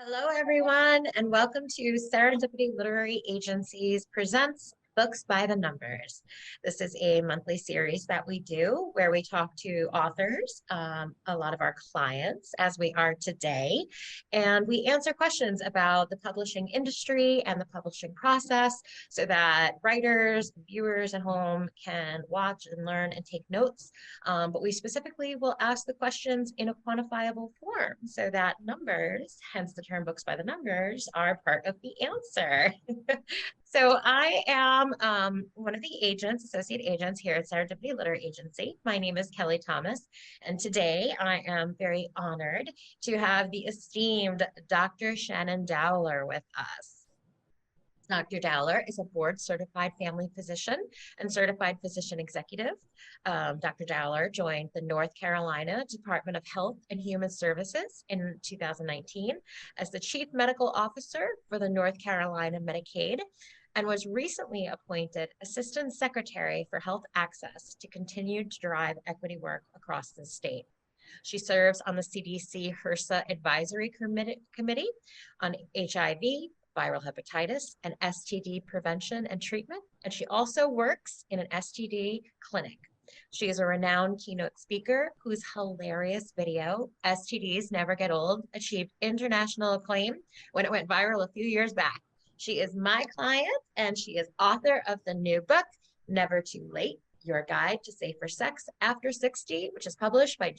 Hello, everyone, and welcome to Serendipity Literary Agency's Presents Books by the Numbers. This is a monthly series that we do where we talk to authors, a lot of our clients, as we are today, and we answer questions about the publishing industry and the publishing process so that writers, viewers at home can watch and learn and take notes. But we specifically will ask the questions in a quantifiable form so that numbers, hence the term books by the numbers, are part of the answer. So I am one of the agents, associate agents here at Serendipity Literary Agency. My name is Kelly Thomas, and today I am very honored to have the esteemed Dr. Shannon Dowler with us. Dr. Dowler is a board-certified family physician and certified physician executive. Dr. Dowler joined the North Carolina Department of Health and Human Services in 2019 as the Chief Medical Officer for the North Carolina Medicaid and was recently appointed Assistant Secretary for Health Access to continue to drive equity work across the state. She serves on the CDC HRSA Advisory Committee on HIV, viral hepatitis, and STD prevention and treatment, and she also works in an STD clinic. She is a renowned keynote speaker whose hilarious video, STDs Never Get Old, achieved international acclaim when it went viral a few years back. She is my client, and she is author of the new book, Never Too Late, Your Guide to Safer Sex After 60, which is published by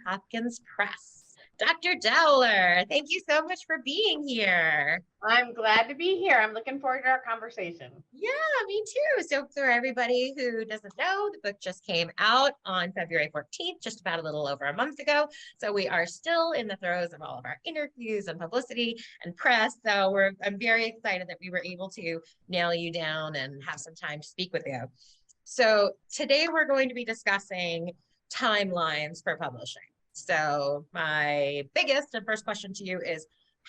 Hopkins Press. Dr. Dowler, thank you so much for being here. I'm glad to be here. I'm looking forward to our conversation. Yeah, me too. So for everybody who doesn't know, the book just came out on February 14th, just about a little over a month ago. So we are still in the throes of all of our interviews and publicity and press. So I'm very excited that we were able to nail you down and have some time to speak with you. So today we're going to be discussing timelines for publishing. So my biggest and first question to you is,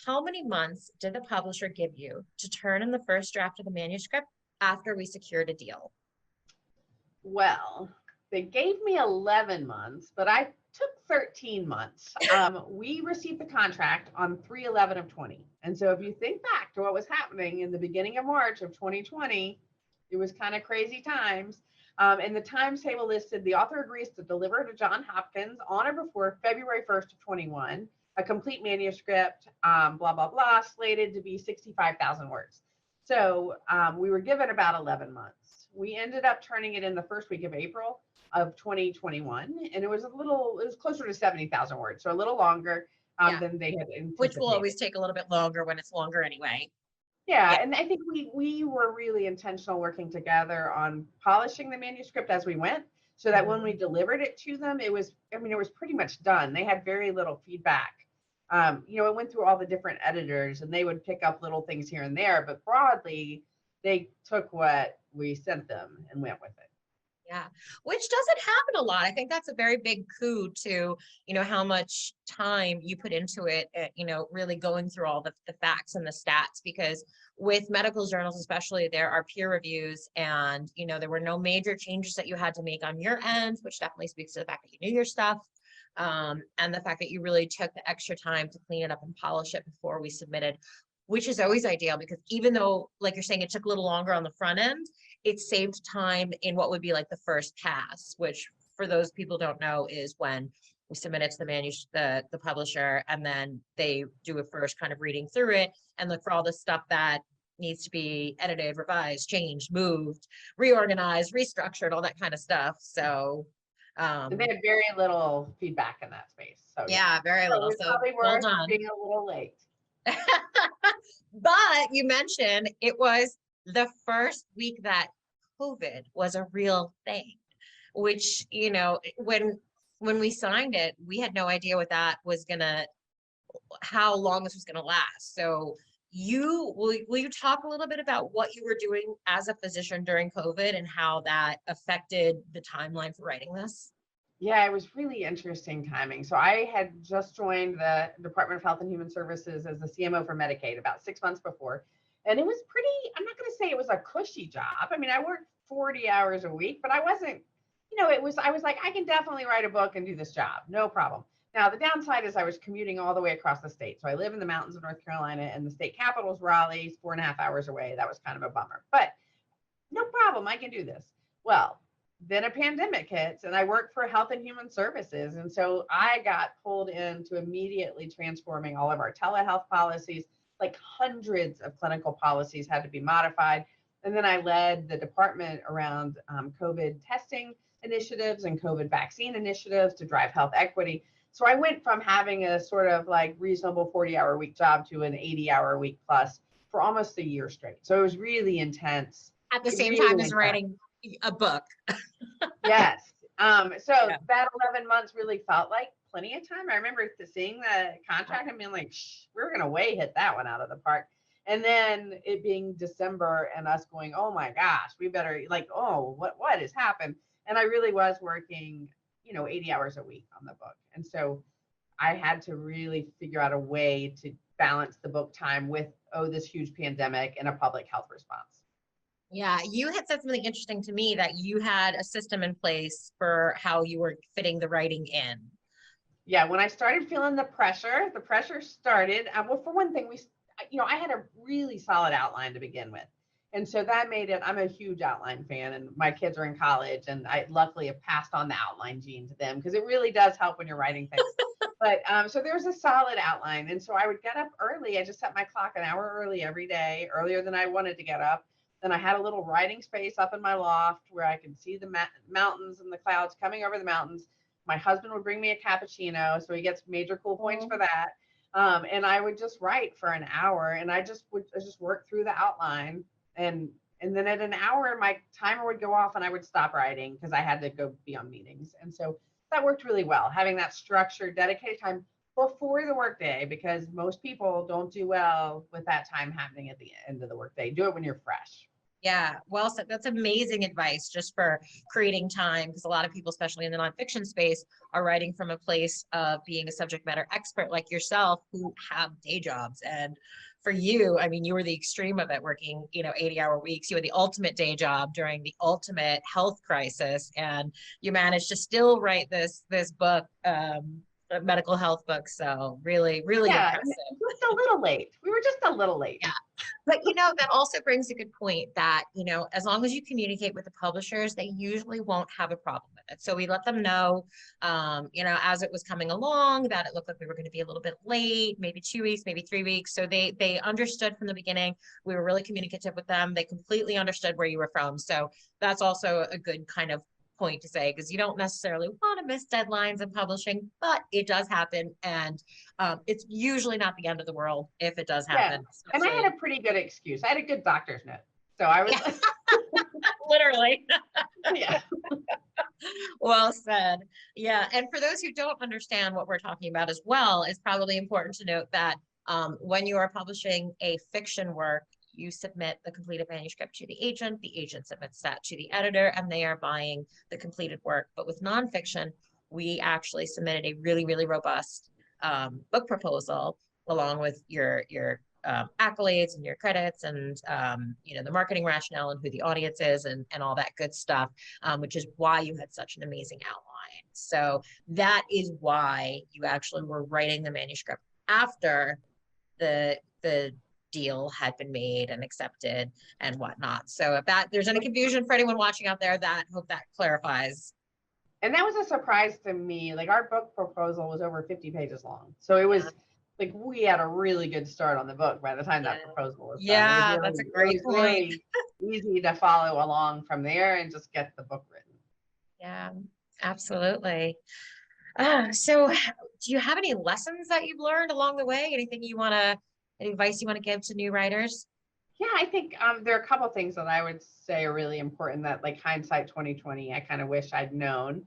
how many months did the publisher give you to turn in the first draft of the manuscript after we secured a deal? Well, they gave me 11 months, but I took 13 months. We received the contract on 3/11 of 20. And so if you think back to what was happening in the beginning of March of 2020, it was kind of crazy times. And the timetable listed, the author agrees to deliver to Johns Hopkins on or before February 1st of 21, a complete manuscript, blah, blah, blah, slated to be 65,000 words. So we were given about 11 months. We ended up turning it in the first week of April of 2021, and it was closer to 70,000 words, so a little longer than they had anticipated. Which will always take a little bit longer when it's longer anyway. Yeah, and I think we were really intentional working together on polishing the manuscript as we went, so that when we delivered it to them, it was pretty much done. They had very little feedback. It went through all the different editors, and they would pick up little things here and there, but broadly, they took what we sent them and went with it. Yeah, which doesn't happen a lot. I think that's a very big coup to, how much time you put into it, really going through all the facts and the stats, because with medical journals, especially, there are peer reviews and, there were no major changes that you had to make on your end, which definitely speaks to the fact that you knew your stuff. And the fact that you really took the extra time to clean it up and polish it before we submitted, which is always ideal, because even though, like you're saying, it took a little longer on the front end, it saved time in what would be like the first pass, which for those people who don't know is when we submit it to the publisher, and then they do a first kind of reading through it and look for all the stuff that needs to be edited, revised, changed, moved, reorganized, restructured, all that kind of stuff. So they had very little feedback in that space. So yeah, very little. So probably well done. Being a little late. But you mentioned it was the first week that COVID was a real thing, which, when we signed it, we had no idea how long this was gonna last. So will you talk a little bit about what you were doing as a physician during COVID and how that affected the timeline for writing this? Yeah, it was really interesting timing. So I had just joined the Department of Health and Human Services as the CMO for Medicaid about 6 months before. And it was I'm not going to say it was a cushy job. I mean, I worked 40 hours a week, but I wasn't, I was like, I can definitely write a book and do this job. No problem. Now, the downside is I was commuting all the way across the state. So I live in the mountains of North Carolina, and the state capital is Raleigh, 4.5 hours away. That was kind of a bummer, but no problem. I can do this. Well, then a pandemic hits, and I work for Health and Human Services. And so I got pulled into immediately transforming all of our telehealth policies. Like hundreds of clinical policies had to be modified. And then I led the department around COVID testing initiatives and COVID vaccine initiatives to drive health equity. So I went from having a sort of like reasonable 40-hour week job to an 80-hour week plus for almost a year straight. So it was really intense. At the same Really time as intense. writing a book. Yes. So Yeah. that 11 months really felt like plenty of time. I remember seeing the contract and being like, we're going to way hit that one out of the park. And then it being December and us going, oh my gosh, we better like, oh, what has happened? And I really was working, 80 hours a week on the book. And so I had to really figure out a way to balance the book time with, this huge pandemic and a public health response. Yeah, you had said something interesting to me, that you had a system in place for how you were fitting the writing in. Yeah, when I started feeling the pressure started. Well, for one thing, I had a really solid outline to begin with. And so that made it, I'm a huge outline fan, and my kids are in college, and I luckily have passed on the outline gene to them, because it really does help when you're writing things. But so there's a solid outline. And so I would get up early. I just set my clock an hour early every day, earlier than I wanted to get up. Then I had a little writing space up in my loft where I could see the mountains and the clouds coming over the mountains. My husband would bring me a cappuccino, so he gets major cool points for that. And I would just write for an hour, and I just work through the outline. And then at an hour, my timer would go off and I would stop writing because I had to go be on meetings. And so that worked really well, having that structured, dedicated time before the workday, because most people don't do well with that time happening at the end of the workday. Do it when you're fresh. Yeah, well said. That's amazing advice just for creating time, because a lot of people, especially in the nonfiction space, are writing from a place of being a subject matter expert like yourself, who have day jobs. And for you, I mean, you were the extreme of it, working, 80-hour weeks. You had the ultimate day job during the ultimate health crisis, and you managed to still write this book, a medical health book. So really, really impressive. Just a little late. We were just a little late. Yeah. But, that also brings a good point that, as long as you communicate with the publishers, they usually won't have a problem with it. So we let them know, as it was coming along, that it looked like we were going to be a little bit late, maybe 2 weeks, maybe 3 weeks. So they understood from the beginning. We were really communicative with them. They completely understood where you were from. So that's also a good kind of point to say, because you don't necessarily want to miss deadlines in publishing, but it does happen. And it's usually not the end of the world if it does happen. Yeah. And I had a pretty good excuse. I had a good doctor's note. So I was literally. Yeah. Well said. Yeah. And for those who don't understand what we're talking about as well, it's probably important to note that when you are publishing a fiction work, you submit the completed manuscript to the agent submits that to the editor, and they are buying the completed work. But with nonfiction, we actually submitted a really, really robust book proposal, along with your accolades and your credits, and the marketing rationale and who the audience is, and all that good stuff, which is why you had such an amazing outline. So that is why you actually were writing the manuscript after the deal had been made and accepted and whatnot. So if there's any confusion for anyone watching out there, hope that clarifies. And that was a surprise to me. Like, our book proposal was over 50 pages long. So it was like, we had a really good start on the book by the time that proposal was done. Yeah, that's a great point. Really easy to follow along from there and just get the book written. Yeah, absolutely. So do you have any lessons that you've learned along the way? Any advice you want to give to new writers? Yeah, I think there are a couple of things that I would say are really important that, like, hindsight 2020, I kind of wish I'd known.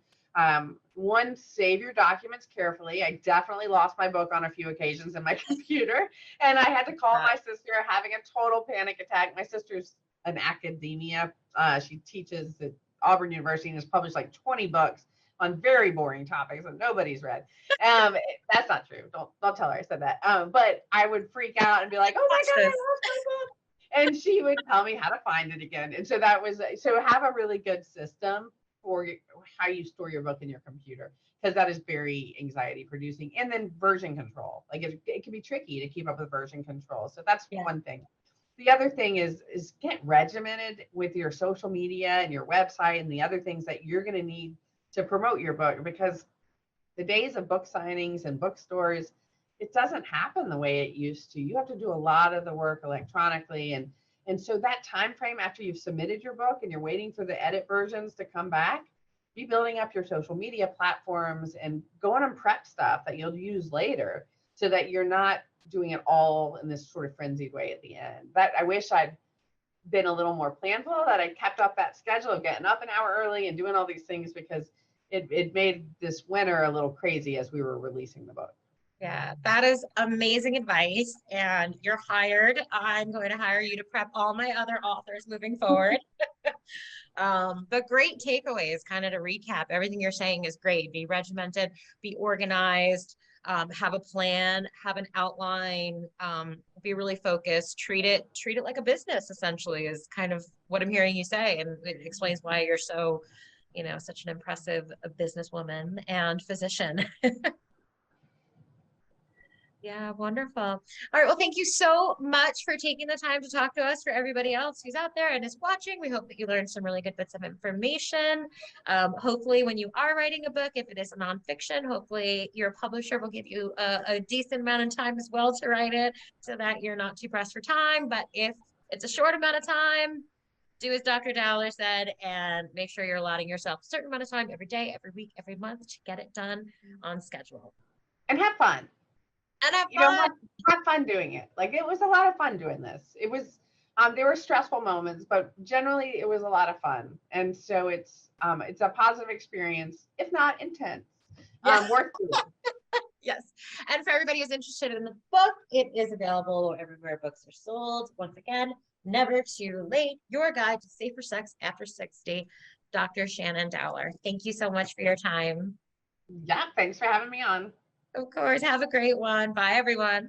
One, save your documents carefully. I definitely lost my book on a few occasions in my computer, and I had to call my sister, having a total panic attack. My sister's an academia. She teaches at Auburn University and has published like 20 books on very boring topics that nobody's read. That's not true. Don't tell her I said that. But I would freak out and be like, oh my God, I lost my book. And she would tell me how to find it again. And so have a really good system for how you store your book in your computer, because that is very anxiety producing. And then version control, like it can be tricky to keep up with version control. So that's Yeah. one thing. The other thing is get regimented with your social media and your website and the other things that you're going to need to promote your book, because the days of book signings and bookstores, it doesn't happen the way it used to. You have to do a lot of the work electronically, and so that time frame after you've submitted your book and you're waiting for the edit versions to come back, be building up your social media platforms and going and prep stuff that you'll use later, so that you're not doing it all in this sort of frenzied way at the end. That I wish I'd been a little more planful, that I kept up that schedule of getting up an hour early and doing all these things, because it made this winter a little crazy as we were releasing the book. Yeah, that is amazing advice. And you're hired. I'm going to hire you to prep all my other authors moving forward. But great takeaways, kind of to recap, everything you're saying is great. Be regimented, be organized, have a plan, have an outline, be really focused, treat it like a business, essentially, is kind of what I'm hearing you say. And it explains why you're so, such an impressive businesswoman and physician. Yeah, wonderful. All right. Well, thank you so much for taking the time to talk to us. For everybody else who's out there and is watching, we hope that you learned some really good bits of information. Hopefully, when you are writing a book, if it is a nonfiction, hopefully your publisher will give you a decent amount of time as well to write it, so that you're not too pressed for time. But if it's a short amount of time, do as Dr. Dowler said, and make sure you're allotting yourself a certain amount of time every day, every week, every month to get it done on schedule. And have fun. And have fun. Have fun doing it. Like, it was a lot of fun doing this. It was, there were stressful moments, but generally it was a lot of fun. And so it's a positive experience, if not intense, worth doing. Yes. And for everybody who's interested in the book, it is available everywhere books are sold. Once again, Never Too Late, Your Guide to Safer Sex After 60, Dr. Shannon Dowler. Thank you so much for your time. Yeah, thanks for having me on. Of course. Have a great one. Bye, everyone.